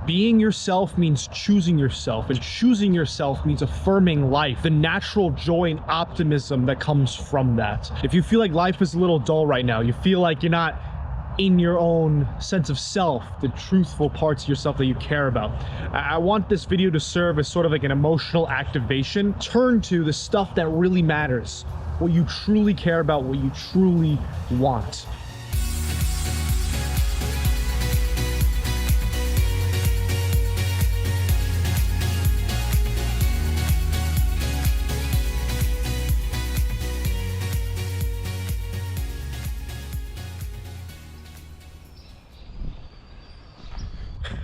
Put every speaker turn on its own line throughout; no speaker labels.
Being yourself means choosing yourself, and choosing yourself means affirming life, the natural joy and optimism that comes from that. If you feel like life is a little dull right now, you feel like you're not in your own sense of self, the truthful parts of yourself that you care about, I want this video to serve as sort of like an emotional activation. Turn to the stuff that really matters, what you truly care about, what you truly want.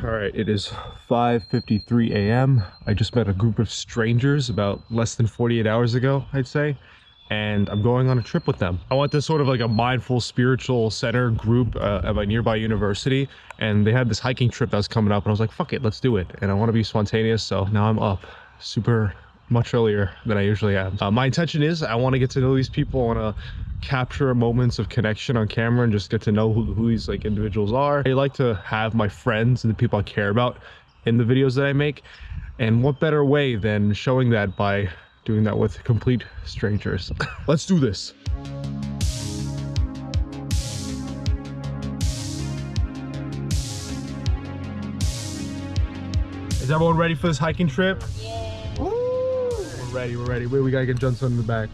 All right, it is 5:53 a.m. I just met a group of strangers about less than 48 hours ago, I'd say, and I'm going on a trip with them. I went to sort of like a mindful spiritual center group at my nearby university, and they had this hiking trip that was coming up, and I was like, fuck it, let's do it. And I want to be spontaneous, so now I'm up super much earlier than I usually am. My intention is I want to get to know these people. I want to capture moments of connection on camera and just get to know who these like individuals are. I like to have my friends and the people I care about in the videos that I make, and what better way than showing that by doing that with complete strangers. Let's do this. Is everyone ready for this hiking trip? Yeah. Woo! We're ready. Wait, we gotta get Johnson in the back.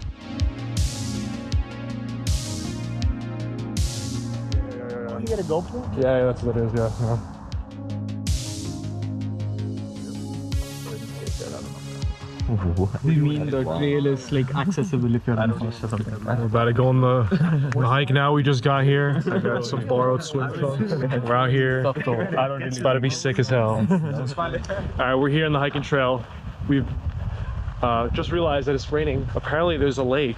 You got a GoPro? Yeah, that's what it is, yeah.
We mean the trail is like accessible if you're on first or something.
We're about to go on the hike now. We just got here. I got some borrowed swim trunks. We're out here. It's about to be sick as hell. Alright, we're here on the hiking trail. We've just realized that it's raining. Apparently there's a lake,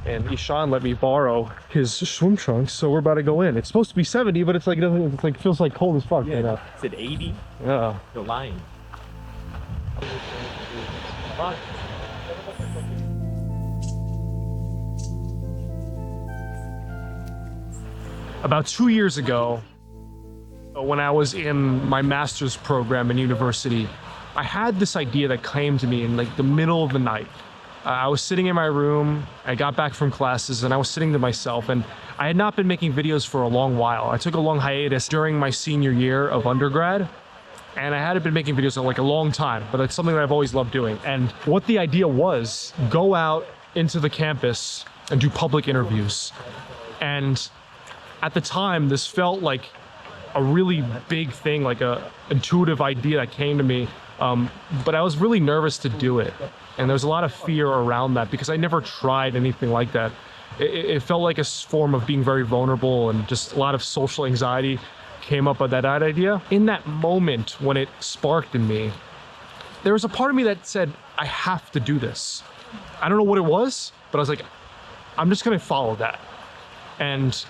and Ishan let me borrow his swim trunks, so we're about to go in. It's supposed to be 70, but it's like, it's like feels like cold as fuck right now.
Is it 80?
Yeah.
You're lying.
About 2 years ago, when I was in my master's program in university, I had this idea that came to me in like the middle of the night. I was sitting in my room, I got back from classes, and I was sitting to myself, and I had not been making videos for a long while. I took a long hiatus during my senior year of undergrad, and I hadn't been making videos in like a long time, but it's something that I've always loved doing. And what the idea was, go out into the campus and do public interviews. And at the time, this felt like a really big thing, like a intuitive idea that came to me. But I was really nervous to do it. And there was a lot of fear around that because I never tried anything like that. It felt like a form of being very vulnerable, and just a lot of social anxiety came up with that idea. In that moment when it sparked in me, there was a part of me that said, I have to do this. I don't know what it was, but I was like, I'm just gonna follow that. And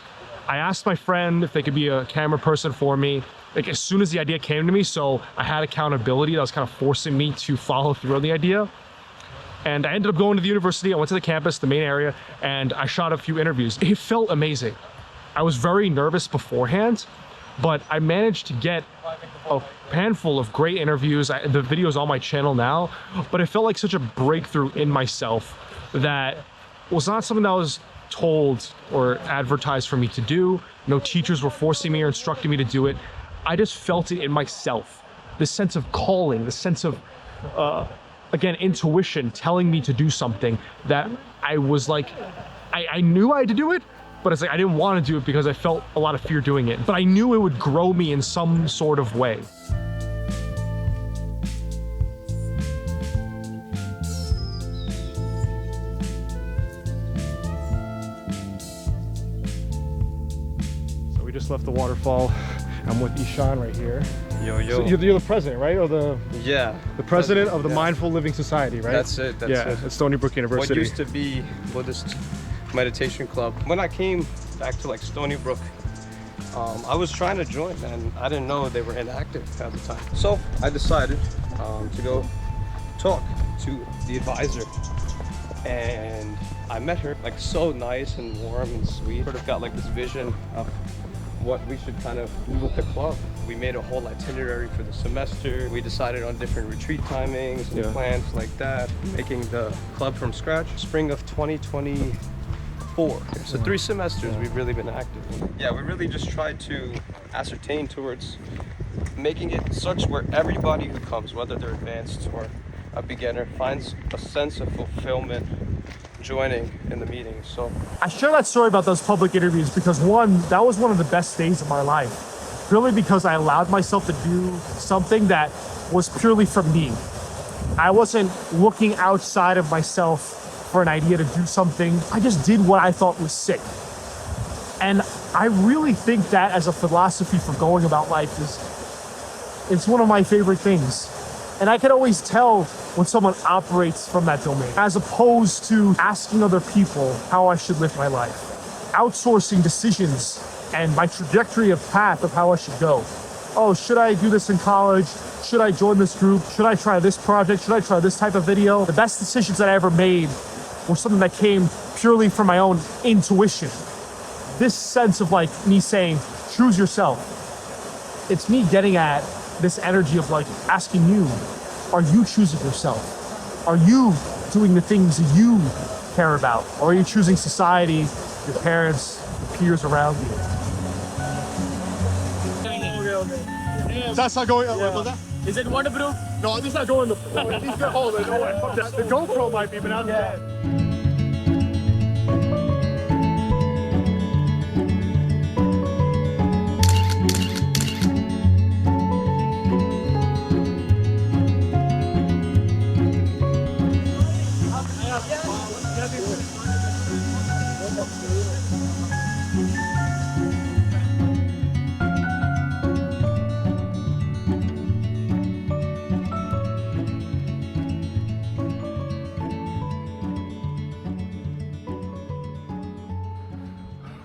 I asked my friend if they could be a camera person for me, like as soon as the idea came to me, so I had accountability that was kind of forcing me to follow through on the idea. And I ended up going to the university. I went to the campus, the main area, and I shot a few interviews. It felt amazing. I was very nervous beforehand, but I managed to get a handful of great interviews. The video's on my channel now, but it felt like such a breakthrough in myself that was not something that was told or advertised for me to do. No teachers were forcing me or instructing me to do it. I just felt it in myself. This sense of calling, this sense of, again, intuition telling me to do something that I was like, I knew I had to do it, but it's like I didn't want to do it because I felt a lot of fear doing it. But I knew it would grow me in some sort of way. So we just left the waterfall. I'm with Ishan right here.
Yo, yo.
So you're the president, right? Or the president of the
yeah.
Mindful Living Society, right?
That's it. That's it.
At Stony Brook University.
What used to be Buddhist meditation club. When I came back to like Stony Brook, I was trying to join, and I didn't know they were inactive at the time. So I decided to go talk to the advisor, and I met her, like so nice and warm and sweet. Sort of got like this vision of what we should kind of do with the club. We made a whole itinerary for the semester. We decided on different retreat timings and plans like that. Making the club from scratch. Spring of 2024. So 3 semesters we've really been active. Yeah, we really just tried to ascertain towards making it such where everybody who comes, whether they're advanced or a beginner, finds a sense of fulfillment joining in the meeting. So
I share that story about those public interviews because one, that was one of the best days of my life. Purely because I allowed myself to do something that was purely for me. I wasn't looking outside of myself for an idea to do something. I just did what I thought was sick. And I really think that as a philosophy for going about life it's one of my favorite things. And I can always tell when someone operates from that domain, as opposed to asking other people how I should live my life. Outsourcing decisions and my trajectory of path of how I should go. Oh, should I do this in college? Should I join this group? Should I try this project? Should I try this type of video? The best decisions that I ever made were something that came purely from my own intuition. This sense of like me saying, choose yourself. It's me getting at this energy of like asking you, are you choosing yourself? Are you doing the things you care about? Or are you choosing society, your parents, your peers around you? That's not going. Is it waterproof? No, this is not going. He's gonna hold it. No way. The GoPro might be, but not that.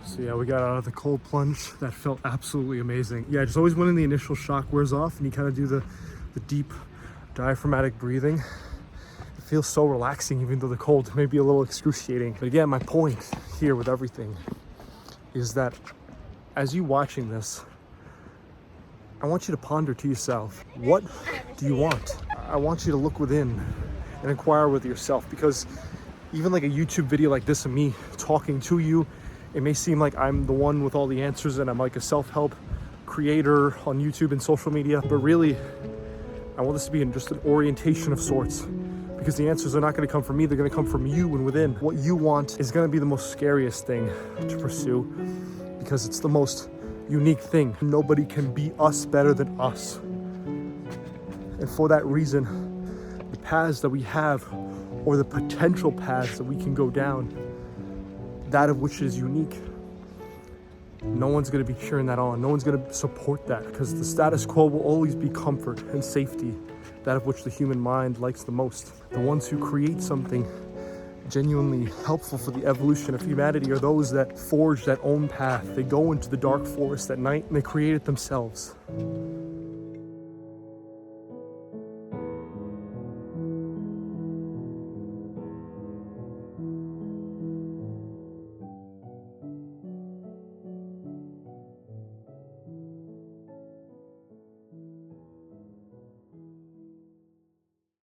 So yeah, we got out of the cold plunge. That felt absolutely amazing. Yeah, just always when the initial shock wears off and you kind of do the deep diaphragmatic breathing, it feels so relaxing, even though the cold may be a little excruciating. But again, my point here with everything is that as you watching this, I want you to ponder to yourself, what do you want? I want you to look within and inquire with yourself, because even like a YouTube video like this of me talking to you, it may seem like I'm the one with all the answers and I'm like a self-help creator on YouTube and social media, but really, I want this to be in just an orientation of sorts, because the answers are not going to come from me, they're going to come from you and within. What you want is going to be the most scariest thing to pursue, because it's the most unique thing. Nobody can be us better than us. And for that reason, the paths that we have, or the potential paths that we can go down, that of which is unique, no one's going to be cheering that on. No one's going to support that, because the status quo will always be comfort and safety, that of which the human mind likes the most. The ones who create something genuinely helpful for the evolution of humanity are those that forge that own path. They go into the dark forest at night and they create it themselves.